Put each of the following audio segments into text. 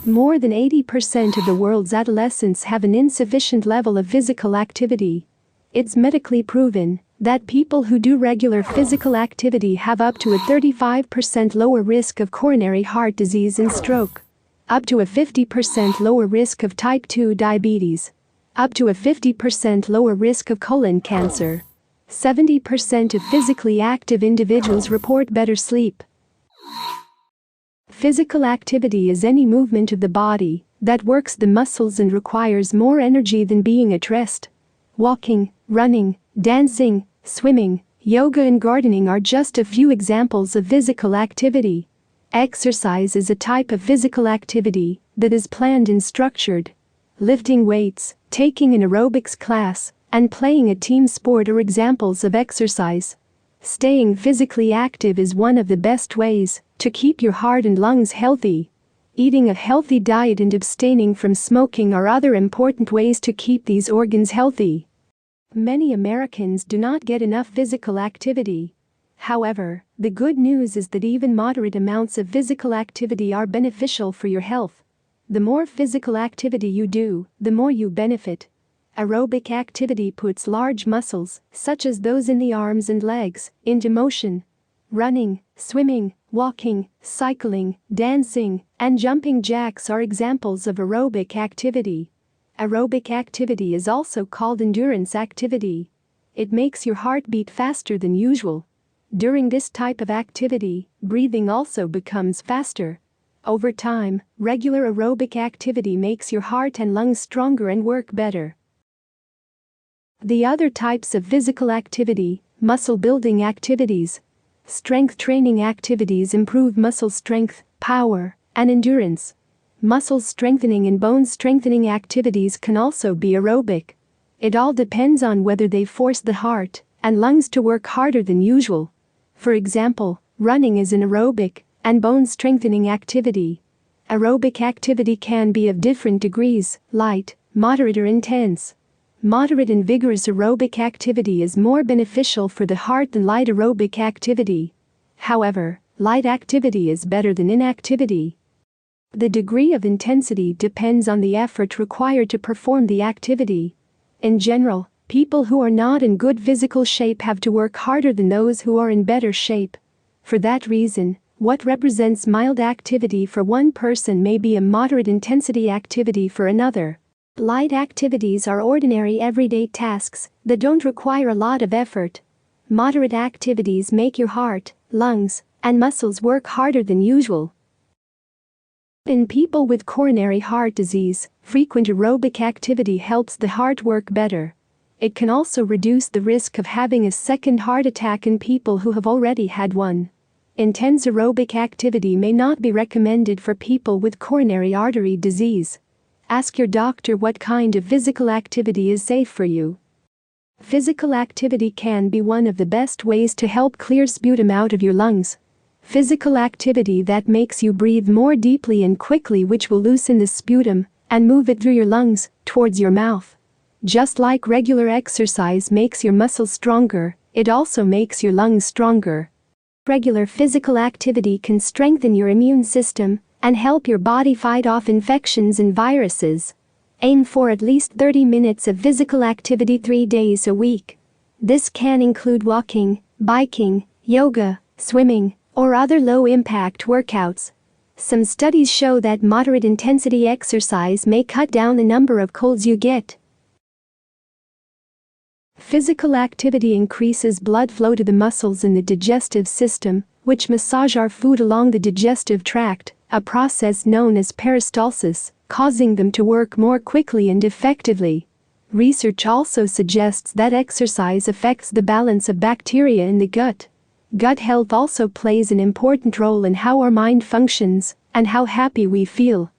More than 80% of the world's adolescents have an insufficient level of physical activity. It's medically proven that people who do regular physical activity have up to a 35% lower risk of coronary heart disease and stroke, up to a 50% lower risk of type 2 diabetes, up to a 50% lower risk of colon cancer. 70% of physically active individuals report better sleep. Physical activity is any movement of the body that works the muscles and requires more energy than being at rest. Walking, running, dancing, swimming, yoga and gardening are just a few examples of physical activity. Exercise is a type of physical activity that is planned and structured. Lifting weights, taking an aerobics class, and playing a team sport are examples of exercise. Staying physically active is one of the best ways to keep your heart and lungs healthy. Eating a healthy diet and abstaining from smoking are other important ways to keep these organs healthy. Many Americans do not get enough physical activity. However, the good news is that even moderate amounts of physical activity are beneficial for your health. The more physical activity you do, the more you benefit. Aerobic activity puts large muscles, such as those in the arms and legs, into motion. Running, swimming, walking, cycling, dancing, and jumping jacks are examples of aerobic activity. Aerobic activity is also called endurance activity. It makes your heart beat faster than usual. During this type of activity, breathing also becomes faster. Over time, regular aerobic activity makes your heart and lungs stronger and work better. The other types of physical activity: muscle building activities. Strength training activities improve muscle strength, power, and endurance. Muscle strengthening and bone strengthening activities can also be aerobic. It all depends on whether they force the heart and lungs to work harder than usual. For example, running is an aerobic and bone strengthening activity. Aerobic activity can be of different degrees: light, moderate, or intense. Moderate and vigorous aerobic activity is more beneficial for the heart than light aerobic activity. However, light activity is better than inactivity. The degree of intensity depends on the effort required to perform the activity. In general, people who are not in good physical shape have to work harder than those who are in better shape. For that reason, what represents mild activity for one person may be a moderate intensity activity for another. Light activities are ordinary everyday tasks that don't require a lot of effort. Moderate activities make your heart, lungs, and muscles work harder than usual. In people with coronary heart disease, frequent aerobic activity helps the heart work better. It can also reduce the risk of having a second heart attack in people who have already had one. Intense aerobic activity may not be recommended for people with coronary artery disease. Ask your doctor what kind of physical activity is safe for you. Physical activity can be one of the best ways to help clear sputum out of your lungs. Physical activity that makes you breathe more deeply and quickly, which will loosen the sputum and move it through your lungs towards your mouth. Just like regular exercise makes your muscles stronger, it also makes your lungs stronger. Regular physical activity can strengthen your immune system and help your body fight off infections and viruses. Aim for at least 30 minutes of physical activity 3 days a week. This can include walking, biking, yoga, swimming, or other low-impact workouts. Some studies show that moderate intensity exercise may cut down the number of colds you get. Physical activity increases blood flow to the muscles in the digestive system, which massage our food along the digestive tract, a process known as peristalsis, causing them to work more quickly and effectively. Research also suggests that exercise affects the balance of bacteria in the gut. Gut health also plays an important role in how our mind functions and how happy we feel.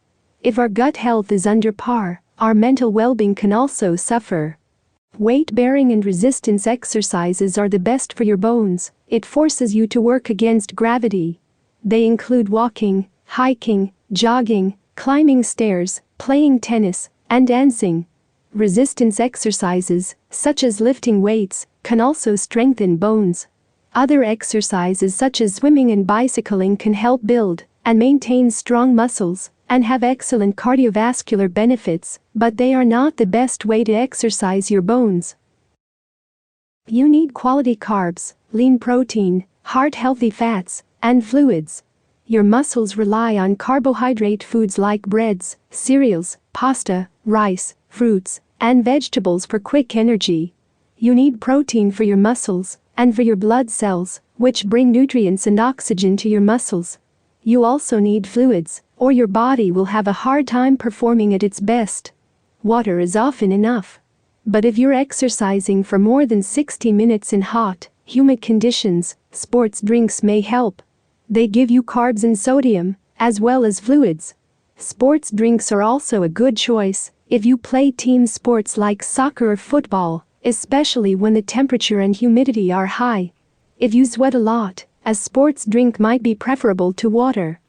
If our gut health is under par, our mental well-being can also suffer. Weight-bearing and resistance exercises are the best for your bones. It forces you to work against gravity. They include walking, hiking, jogging, climbing stairs, playing tennis, and dancing. Resistance exercises, such as lifting weights, can also strengthen bones. Other exercises such as swimming and bicycling can help build and maintain strong muscles and have excellent cardiovascular benefits, but they are not the best way to exercise your bones. You need quality carbs, lean protein, heart-healthy fats, and fluids. Your muscles rely on carbohydrate foods like breads, cereals, pasta, rice, fruits, and vegetables for quick energy. You need protein for your muscles and for your blood cells, which bring nutrients and oxygen to your muscles. You also need fluids, or your body will have a hard time performing at its best. Water is often enough. But if you're exercising for more than 60 minutes in hot, humid conditions, sports drinks may help. They give you carbs and sodium, as well as fluids. Sports drinks are also a good choice if you play team sports like soccer or football, especially when the temperature and humidity are high. If you sweat a lot, a sports drink might be preferable to water.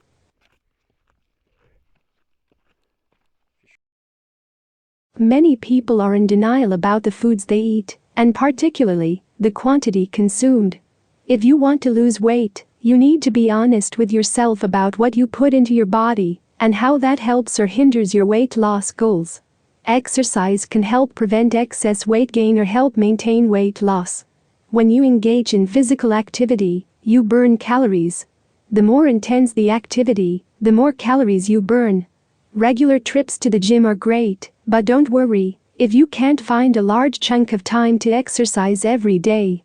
Many people are in denial about the foods they eat, and particularly, the quantity consumed. If you want to lose weight, you need to be honest with yourself about what you put into your body, and how that helps or hinders your weight loss goals. Exercise can help prevent excess weight gain or help maintain weight loss. When you engage in physical activity, you burn calories. The more intense the activity, the more calories you burn. Regular trips to the gym are great, but don't worry if you can't find a large chunk of time to exercise every day.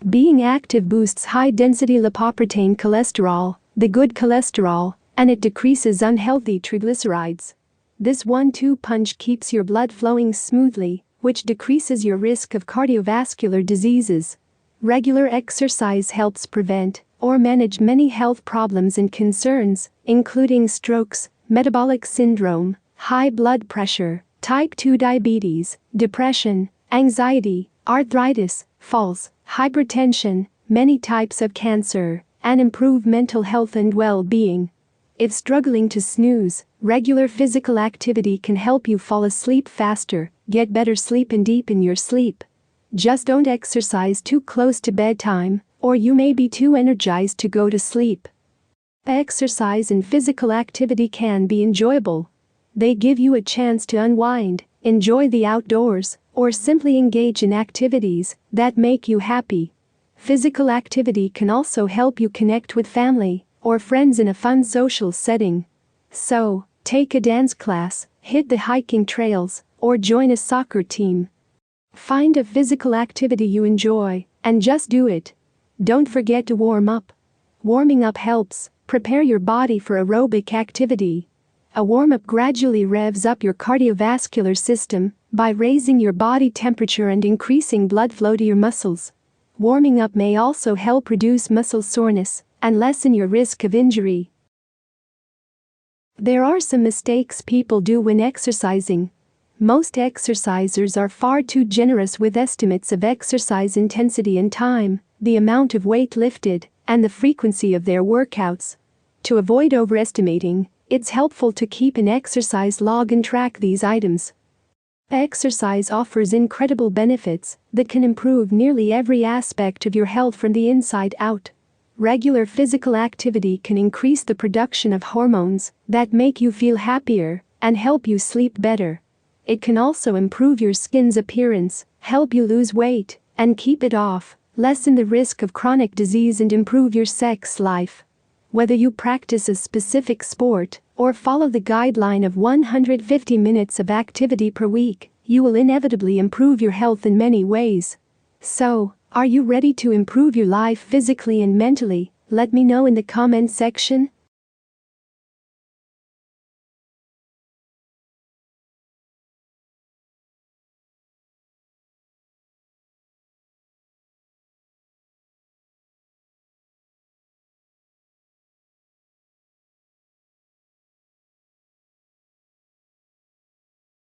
Being active boosts high-density lipoprotein cholesterol, the good cholesterol, and it decreases unhealthy triglycerides. This 1-2 punch keeps your blood flowing smoothly, which decreases your risk of cardiovascular diseases. Regular exercise helps prevent or manage many health problems and concerns, including strokes, metabolic syndrome, high blood pressure, type 2 diabetes, depression, anxiety, arthritis, falls, hypertension, many types of cancer, and improve mental health and well-being. If struggling to snooze, regular physical activity can help you fall asleep faster, get better sleep and deepen your sleep. Just don't exercise too close to bedtime, or you may be too energized to go to sleep. Exercise and physical activity can be enjoyable. They give you a chance to unwind, enjoy the outdoors, or simply engage in activities that make you happy. Physical activity can also help you connect with family or friends in a fun social setting. So, take a dance class, hit the hiking trails, or join a soccer team. Find a physical activity you enjoy, and just do it. Don't forget to warm up. Warming up helps prepare your body for aerobic activity. A warm-up gradually revs up your cardiovascular system by raising your body temperature and increasing blood flow to your muscles. Warming up may also help reduce muscle soreness and lessen your risk of injury. There are some mistakes people do when exercising. Most exercisers are far too generous with estimates of exercise intensity and time, the amount of weight lifted, and the frequency of their workouts. To avoid overestimating, it's helpful to keep an exercise log and track these items. Exercise offers incredible benefits that can improve nearly every aspect of your health from the inside out. Regular physical activity can increase the production of hormones that make you feel happier and help you sleep better. It can also improve your skin's appearance, help you lose weight, and keep it off, lessen the risk of chronic disease and improve your sex life. Whether you practice a specific sport or follow the guideline of 150 minutes of activity per week, you will inevitably improve your health in many ways. So, are you ready to improve your life physically and mentally? Let me know in the comment section.